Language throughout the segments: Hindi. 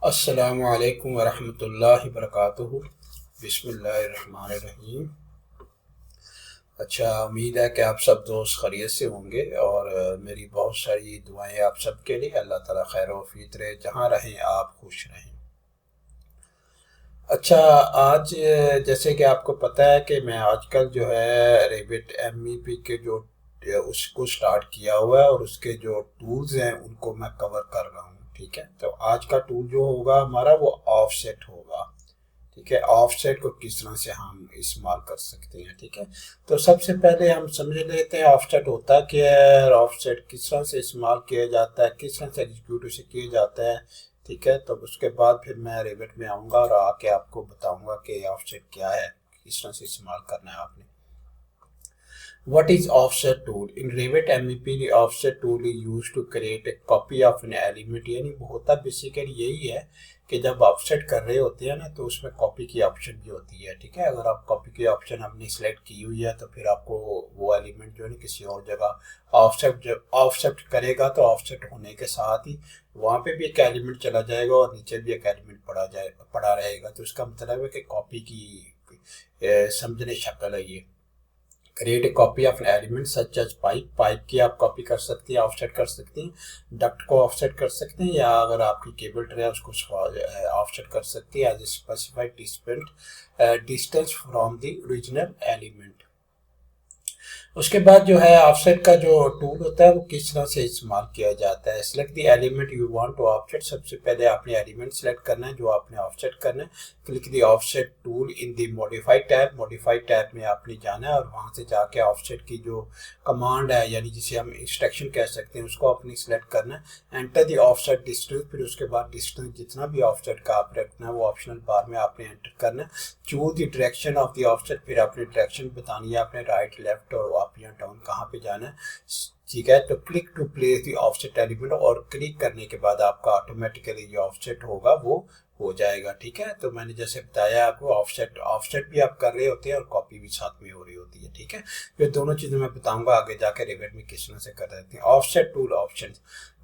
अस्सलामु अलैकुम वरहमतुल्लाहि वबरकातुहू। बिस्मिल्लाहिर्रहमानिर्रहीम। अच्छा, उम्मीद है कि आप सब दोस्त खैरियत से होंगे और मेरी बहुत सारी दुआएं आप सब के लिए। अल्लाह ताला खैर वफीत रहे, जहाँ रहें आप खुश रहें। अच्छा, आज जैसे कि आपको पता है कि मैं आजकल जो है रेबिट एमईपी के जो उसको स्टार्ट किया हुआ है और उसके जो टूल्स हैं उनको मैं कवर कर रहा हूँ। ठीक है, तो आज का टूल जो होगा हमारा वो ऑफसेट होगा। ठीक है, ऑफसेट को किस तरह से हम इस्तेमाल कर सकते हैं। ठीक है, तो सबसे पहले हम समझ लेते हैं ऑफसेट होता क्या है और ऑफसेट किस तरह से इस्तेमाल किया जाता है, किस तरह से एग्जीक्यूट उसे किया जाता है। ठीक है, तो उसके बाद फिर मैं रेविट में आऊँगा और आके आपको बताऊँगा कि ऑफसेट क्या है, किस तरह से इस्तेमाल करना है आपने। What is offset tool? In Revit MEP, the offset tool is used to create a copy of an element। यानी वो होता बेसिकली यही है कि जब ऑफसेट कर रहे होते हैं ना तो उसमें कॉपी की ऑप्शन भी होती है। ठीक है, अगर आप कॉपी की ऑप्शन आपने सिलेक्ट की हुई है तो फिर आपको वो एलिमेंट जो है ना किसी और जगह ऑफसेट जब ऑफसेट करेगा तो ऑफसेट होने के साथ ही वहाँ पे भी एक एलिमेंट चला जाएगा और नीचे भी एक एलिमेंट पड़ा रहेगा। तो इसका मतलब है कि कॉपी की समझने शक्ल है ये। Create a copy of element such as pipe. Pipe की आप कॉपी कर सकते हैं, ऑफसेट कर सकते हैं, डक्ट को ऑफसेट कर सकते हैं, या अगर आपकी केबल ट्रे है उसको ऑफसेट कर सकते हैं as a specified distance from the original element. उसके बाद जो है ऑफसेट का जो टूल होता है वो किस तरह से इस्तेमाल किया जाता है। Select the element you want to offset. सबसे पहले आपने एलिमेंट सेलेक्ट करना है जो आपने ऑफसेट करना है। Click the offset tool in the modify tab. Modify tab में आपने जाना है और वहां से जाके ऑफसेट की जो कमांड है यानी जिसे हम इंस्ट्रक्शन कह सकते हैं उसको अपनी सिलेक्ट करना है। Enter the offset distance. फिर उसके बाद डिस्टेंस जितना भी ऑफसेट का आप रखना है वो ऑप्शनल बार में आपने एंटर करना है। Choose the direction of the offset. फिर आपने डायरेक्शन बतानी है, आपने राइट लेफ्ट और अप या डाउन कहाँ पे जाना है। ठीक है, तो click to place the offset element और क्लिक करने के बाद आपका ऑटोमेटिकली जो ऑफसेट होगा वो हो जाएगा। ठीक है, तो मैंने जैसे बताया आपको ऑफसेट ऑफसेट भी आप कर रहे होते हैं और कॉपी भी साथ में हो रही होती है। ठीक है, ये दोनों चीजें मैं बताऊंगा आगे जाके रेविट में किस तरह से कर रहे हैं। Offset tool option.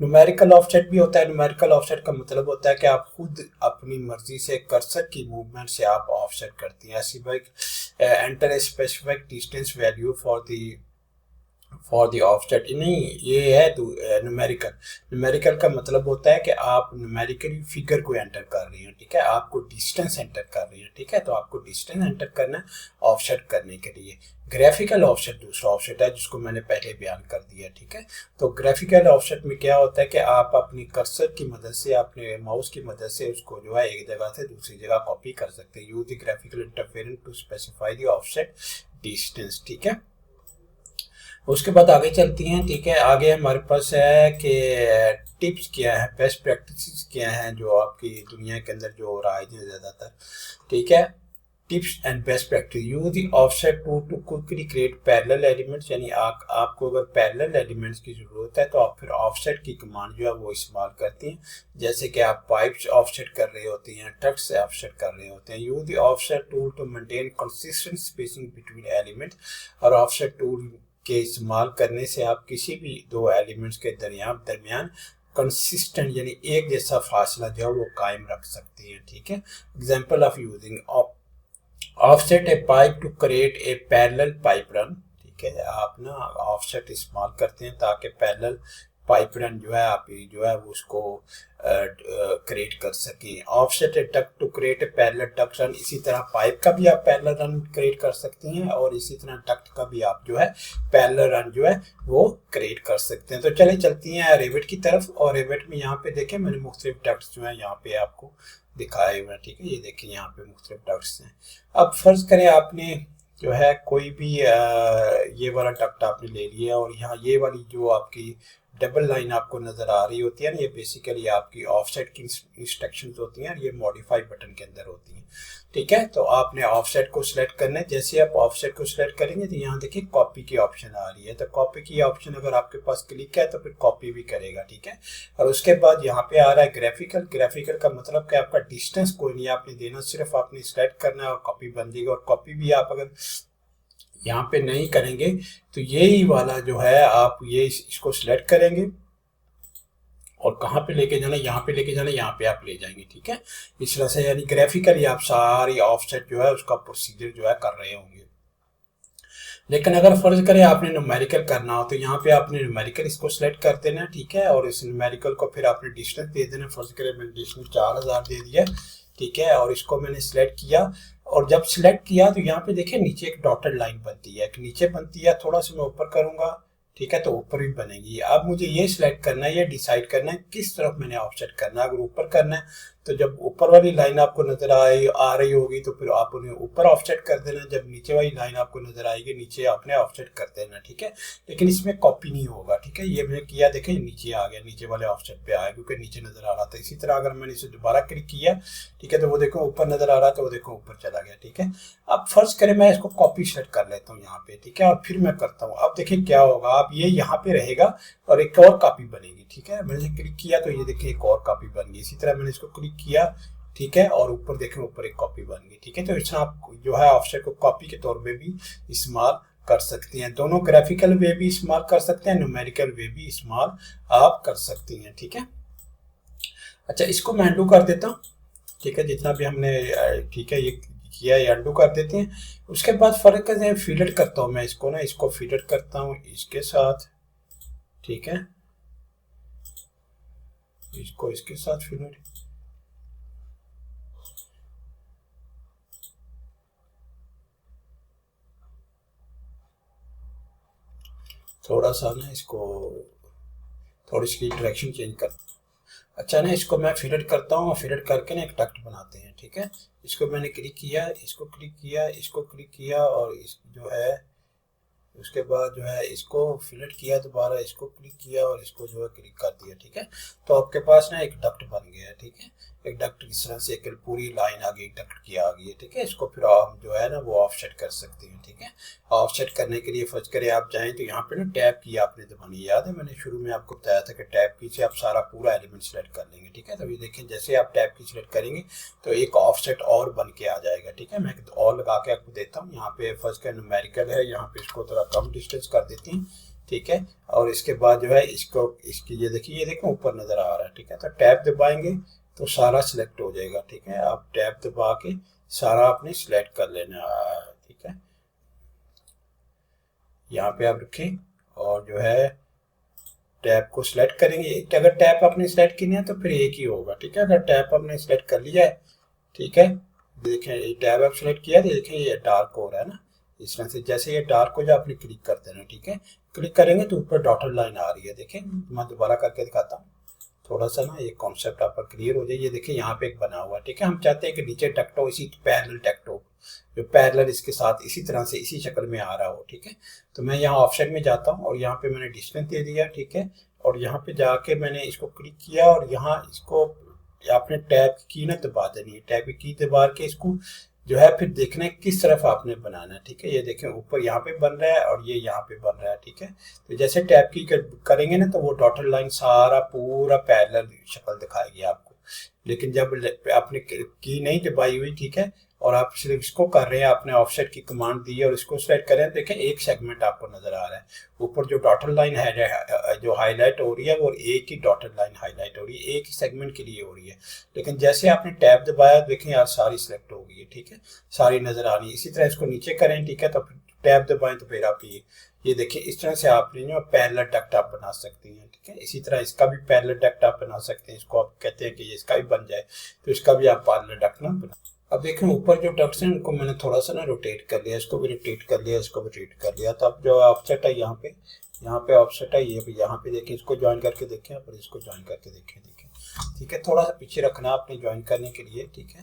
Numerical offset भी होता है। न्यूमेरिकल ऑफसेट का मतलब होता है कि आप खुद अपनी मर्जी से कर्सर की मूवमेंट से आप ऑफसेट करती हैं। ऐसी bike enter a specific distance value for the offset. नहीं, ये है न्यूमेरिकल। न्यूमेरिकल का मतलब होता है कि आप न्यूमेरिकली फिगर को एंटर कर रही हैं। ठीक है, आपको डिस्टेंस एंटर कर रही हैं। ठीक है, तो आपको डिस्टेंस एंटर करना है ऑफसेट करने के लिए। ग्राफिकल ऑफसेट दूसरा ऑफसेट है जिसको मैंने पहले बयान कर दिया। ठीक है, तो ग्राफिकल ऑफसेट में क्या होता है कि आप अपनी कर्सर की मदद से, अपने माउस की मदद से उसको जो है एक जगह से दूसरी जगह कॉपी कर सकते हैं। Use the graphical interference to specify the offset distance. ठीक है, उसके बाद आगे चलती हैं। ठीक है, आगे हमारे पास है कि टिप्स क्या है, बेस्ट प्रैक्टिसेस क्या हैं जो आपकी दुनिया के अंदर जो राइज हैं ज़्यादातर। ठीक है, tips and best practice. Use the offset to to quickly create parallel elements. यानी आपको अगर पैरेलल एलिमेंट्स की ज़रूरत है तो आप फिर ऑफसेट की कमांड जो है वो इस्तेमाल करती हैं। जैसे कि आप पाइप्स ऑफसेट कर रहे होती हैं, ट्रक्स ऑफसेट कर रहे होते हैं। Use the offset tool to maintain consistent spacing between elements. और ऑफसेट टूल के इस्तेमाल करने से आप किसी भी दो एलिमेंट्स के दरमियान कंसिस्टेंट यानी एक जैसा फासला जो है वो कायम रख सकती हैं। ठीक है, example of using offset a pipe to create a parallel pipe run. ठीक है, आप ना ऑफसेट इस्तेमाल करते हैं ताकि पैरेलल पाइप रन जो है आप जो है वो उसको क्रिएट कर सकें। Offset a duct to create a parallel duct run. इसी तरह पाइप का भी आप पैरेलल रन क्रिएट कर सकती हैं और इसी तरह डक्ट का भी आप जो है पैरेलल रन जो है वो क्रिएट कर सकते हैं। तो चले चलती हैं रेविट की तरफ। और रेविट में यहाँ पे देखें मैंने मुख्तलिफ डक्ट्स जो है यहाँ पे आपको दिखाए हुए हैं। ठीक है, ये देखिए यहाँ पे मुख्तलिफ डक्ट्स हैं। अब फर्ज करें आपने जो है कोई भी ये वाला डक्ट आपने ले लिया और यहाँ ये वाली जो आपकी डबल लाइन आपको नजर आ रही होती है ना, ये बेसिकली आपकी ऑफसेट की इंस्ट्रक्शंस होती हैं। ये मॉडिफाई बटन के अंदर होती हैं। ठीक है, तो आपने ऑफसेट को सिलेक्ट करना है। जैसे आप ऑफसेट को सिलेक्ट करेंगे तो यहाँ देखिए कॉपी की ऑप्शन आ रही है। तो कॉपी की ऑप्शन अगर आपके पास क्लिक है तो फिर कॉपी भी करेगा। ठीक है, और उसके बाद यहाँ पे आ रहा है ग्राफिकल। ग्राफिकल का मतलब कि आपका डिस्टेंस कोई नहीं आपने देना, सिर्फ आपने सिलेक्ट करना है और कॉपी बन जाएगी। और कॉपी भी आप अगर यहाँ पे नहीं करेंगे तो यही वाला जो है आप ये इसको सिलेक्ट करेंगे और कहाँ पे लेके जाना, यहाँ पे लेके जाना, यहाँ पे आप ले जाएंगे। ठीक है, इस तरह से यानी ग्राफिकली आप सारी ऑफसेट जो है उसका प्रोसीजर जो है कर रहे होंगे। लेकिन अगर फर्ज करें आपने न्यूमेरिकल करना हो तो यहाँ पे आपने न्यूमेरिकल इसको सिलेक्ट कर देना। ठीक है, और इस न्यूमेरिकल को फिर आपने डिस्टेंस दे देना। फर्ज करें मैंने डिस्टेंस 4000 दे दिया। ठीक है, और इसको मैंने सिलेक्ट किया, और जब सिलेक्ट किया तो यहाँ पे देखिए नीचे एक डॉटेड लाइन बनती है, एक नीचे बनती है, थोड़ा सा मैं ऊपर करूंगा। ठीक है, तो ऊपर भी बनेगी। अब मुझे ये सिलेक्ट करना है, ये डिसाइड करना है किस तरफ मैंने ऑफसेट करना है। अगर ऊपर करना है तो जब ऊपर वाली लाइन आपको नजर आ रही होगी तो फिर आप उन्हें ऊपर ऑफसेट कर देना। जब नीचे वाली लाइन आपको नजर आएगी नीचे आपने ऑफसेट कर देना। ठीक है, लेकिन इसमें कॉपी नहीं होगा। ठीक है, ये मैंने किया, देखें नीचे आ गया, नीचे वाले ऑफसेट पे आया क्योंकि नीचे नजर आ रहा था। इसी तरह अगर मैंने इसे दोबारा क्लिक किया, ठीक है, तो वो देखो ऊपर नजर आ रहा था, वो देखो ऊपर चला गया। ठीक है, अब फर्ज करें मैं इसको कॉपी सेट कर लेता हूँ यहाँ पे। ठीक है, और फिर मैं करता हूँ। अब देखिए क्या होगा, अब ये यहाँ पे रहेगा और एक और कॉपी बनेगी। ठीक है, मैंने क्लिक किया तो ये देखिए एक और कॉपी बन गई। इसी तरह मैंने इसको क्लिक किया, ठीक है, और ऊपर देखें ऊपर एक कॉपी बन गई। ठीक है, तो इसमें आप जो है ऑफसेट को कॉपी के तौर पे भी इस्तेमाल कर सकते हैं। दोनों ग्राफिकल वे भी इस्तेमाल कर सकते हैं, न्यूमेरिकल वे भी इस्तेमाल आप कर सकती हैं। ठीक है, अच्छा इसको मैं अंडू कर देता हूँ। ठीक है, जितना भी हमने ठीक है ये किया, ये अंडू कर देते हैं। उसके बाद फर्क करते हैं, फिलेट करता हूँ मैं इसको ना, इसको फिलेट करता हूँ इसके साथ। ठीक है, इसको इसके साथ फिलेट, थोड़ा सा ना इसको, थोड़ी सी डायरेक्शन चेंज कर। अच्छा ना, इसको मैं फिलेट करता हूँ, फिलेट करके ना एक डक्ट बनाते हैं। ठीक है, इसको मैंने क्लिक किया, इसको क्लिक किया, इसको क्लिक किया, और इस जो है उसके बाद जो है इसको फिलेट किया, दोबारा इसको क्लिक किया और इसको जो है क्लिक कर दिया। ठीक है, तो आपके पास ना एक डक्ट बन गया है। ठीक है, एक डक्ट इस तरह से एक पूरी लाइन आ गई, डक्ट की आ गई है। ठीक है, इसको फिर आप जो है ना वो ऑफसेट कर सकते हैं। ठीक है, ऑफसेट करने के लिए फर्ज करें आप जाएं तो यहाँ पे ना टैब की आपने दबानी, याद है मैंने शुरू में आपको बताया था कि टैब की से आप सारा पूरा एलिमेंट सेलेक्ट कर लेंगे। ठीक है, तो ये देखें जैसे आप टैब की सिलेक्ट करेंगे तो एक ऑफसेट और बन के आ जाएगा। ठीक है, मैं और लगा के आपको देता हूँ। यहाँ पे फर्स्ट का न्यूमेरिकल है, यहाँ पे इसको थोड़ा कम डिस्टेंस कर देती हैं। ठीक है, और इसके बाद जो है इसको इसकी ये देखिए, ये देखें ऊपर नजर आ रहा है। ठीक है, तो टैब दबाएंगे तो सारा सिलेक्ट हो जाएगा। ठीक है, आप टैब दबा के सारा आपने सिलेक्ट कर लेना है। ठीक है, यहाँ पे आप रखें और जो है टैब को सिलेक्ट करेंगे। अगर टैब आपने सिलेक्ट की है तो फिर एक ही होगा। ठीक है, अगर टैब आपने सिलेक्ट कर लिया है, ठीक है, देखें ये टैब आप सिलेक्ट किया, देखें ये डार्क हो रहा है ना, इस तरह से। जैसे ये डार्क हो जाए आपने क्लिक कर देना। ठीक है, क्लिक करेंगे तो ऊपर डॉटेड लाइन आ रही है। देखें मैं दोबारा करके दिखाता हूँ, थोड़ा सा ना ये कॉन्सेप्ट आपका क्लियर हो जाए। ये देखिए यहाँ पे एक बना हुआ है। ठीक है, हम चाहते हैं कि नीचे टेक्स्ट हो, इसी पैरेलल टेक्स्ट हो, जो पैरेलल इसके साथ इसी तरह से इसी शक्ल में आ रहा हो। ठीक है, तो मैं यहाँ ऑप्शन में जाता हूँ और यहाँ पे मैंने डिस्टेंस दे दिया। ठीक है, और यहाँ पे जाके मैंने इसको क्लिक किया और यहाँ इसको आपने टैब की ना दबा देनी है। टैब की दबा के इसको जो है फिर देखना है किस तरफ आपने बनाना है। ठीक है, ये देखें ऊपर यहाँ पे बन रहा है और ये यहाँ पे बन रहा है। ठीक है, तो जैसे टैब की करेंगे ना तो वो डॉटेड लाइन सारा पूरा पैरेलल शक्ल दिखाएगी आपको। लेकिन जब आपने की नहीं दबाई हुई, ठीक है, और आप सिर्फ इसको कर रहे हैं, आपने ऑफसेट की कमांड दी है और इसको सेलेक्ट करें, देखें एक सेगमेंट आपको नजर आ रहा है। ऊपर जो डॉटेड लाइन है जो हाईलाइट हो रही है वो एक ही डॉटेड लाइन हाईलाइट हो रही है, एक ही सेगमेंट के लिए हो रही है। लेकिन जैसे आपने टैब दबाया देखें यार सारी सिलेक्ट हो गई है। ठीक है, सारी नजर आ रही है। इसी तरह इसको नीचे करें, ठीक है, तो टैब दबाएं तो फिर आप ये देखिए इस तरह से आपने जो पैरेलल डक्ट आप बना सकती हैं। ठीक है, इसी तरह इसका भी पैरेलल डक्ट आप बना सकते हैं। इसको आप कहते हैं कि ये इसका भी बन जाए तो इसका भी आप पैरेलल डक्ट ना बना। अब देखें ऊपर जो डक्ट्स हैं उनको मैंने थोड़ा सा ना रोटेट कर लिया, इसको भी रोटेट कर लिया, इसको भी रोटेट कर लिया। तो अब जो ऑफसेट है यहाँ पे ऑफसेट है ये यहाँ पे देखें, इसको ज्वाइन करके देखें और इसको ज्वाइन करके देखें। ठीक है, थोड़ा सा पीछे रखना आपने ज्वाइन करने के लिए। ठीक है,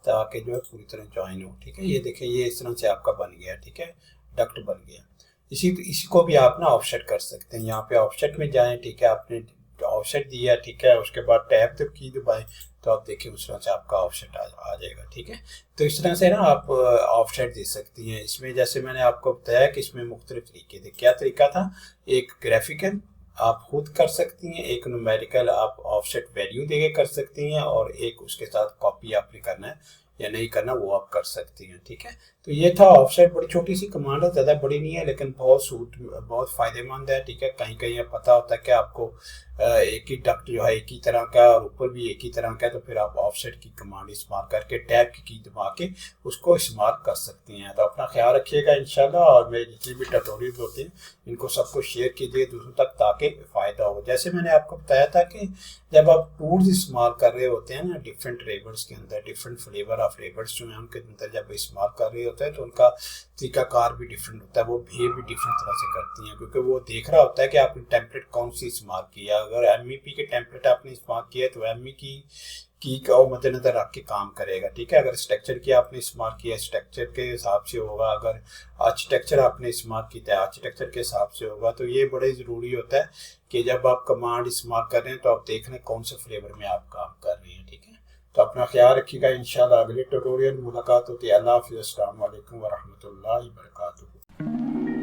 ताकि जो है पूरी तरह ज्वाइन हो। ठीक है, ये देखें ये इस तरह से आपका बन गया। ठीक है, डक्ट बन गया। इसी को भी आप ना ऑफसेट कर सकते हैं। यहाँ पे ऑफसेट में जाएं, ठीक है, आपने ऑफसेट दिया, ठीक है, उसके बाद टैब जब की दबाएं तो आप देखिए उस तरह से आपका ऑफसेट आ जाएगा। ठीक है, तो इस तरह से ना आप ऑफसेट दे सकती हैं। इसमें जैसे मैंने आपको बताया कि इसमें मुख्तलिफ तरीके थे। क्या तरीका था, एक ग्राफिकल आप खुद कर सकती हैं, एक न्यूमेरिकल आप ऑफसेट वैल्यू देके कर सकती हैं, और एक उसके साथ कॉपी आपने करना है या नहीं करना वो आप कर सकती हैं। ठीक है, तो ये था ऑफसेट, बड़ी छोटी सी कमांड है, ज़्यादा बड़ी नहीं है, लेकिन बहुत फ़ायदेमंद है। ठीक है, कहीं कहीं पता होता है कि आपको एक ही डक्ट जो है एक ही तरह का और ऊपर भी एक ही तरह का है, तो फिर आप ऑफसेट की कमांड इस्तेमाल करके टैब की दबा के उसको इस्तेमाल कर सकती हैं। तो अपना ख्याल रखिएगा इंशाल्लाह, और मेरे जितने भी ट्यूटोरियल्स होते हैं इनको सबको शेयर कीजिए दूसरों तक, ताकि फ़ायदा हो। जैसे मैंने आपको बताया था कि जब आप टूल्स इस्तेमाल कर रहे होते हैं ना, डिफरेंट रेबर्स के अंदर डिफरेंट फ्लेवर ऑफ रेबर्स जो हैं उनके अंदर जब इस्तेमाल कर रहे होते हैं, तो उनका तरीकाकार भी डिफरेंट होता है, वो बिहेव भी डिफरेंट तरह से करती हैं, क्योंकि वो देख रहा होता है कि आपने टेम्पलेट कौन सी इस्तेमाल किया। अगर एमईपी के टेम्पलेट आपने इस्तेमाल किया है तो एमई की का वो मद्देनजर रख के काम करेगा। ठीक है, अगर स्ट्रक्चर की आपने इस्तेमाल किया स्ट्रक्चर के हिसाब से होगा, अगर आर्किटेक्चर आपने इस्तेमाल किया है आर्किटेक्चर के हिसाब से होगा। तो ये बड़े ज़रूरी होता है कि जब आप कमांड इस्तेमाल कर रहे हैं तो आप देख लें कौन से फ्लेवर में आप काम कर रहे हैं। ठीक है, तो अपना ख्याल रखिएगा, इंशाल्लाह अगले ट्यूटोरियल मुलाकात होती है। अल्लाह हाफ़िज़, अस्सलाम वालेकुम व रहमतुल्लाहि व बरकातुहू।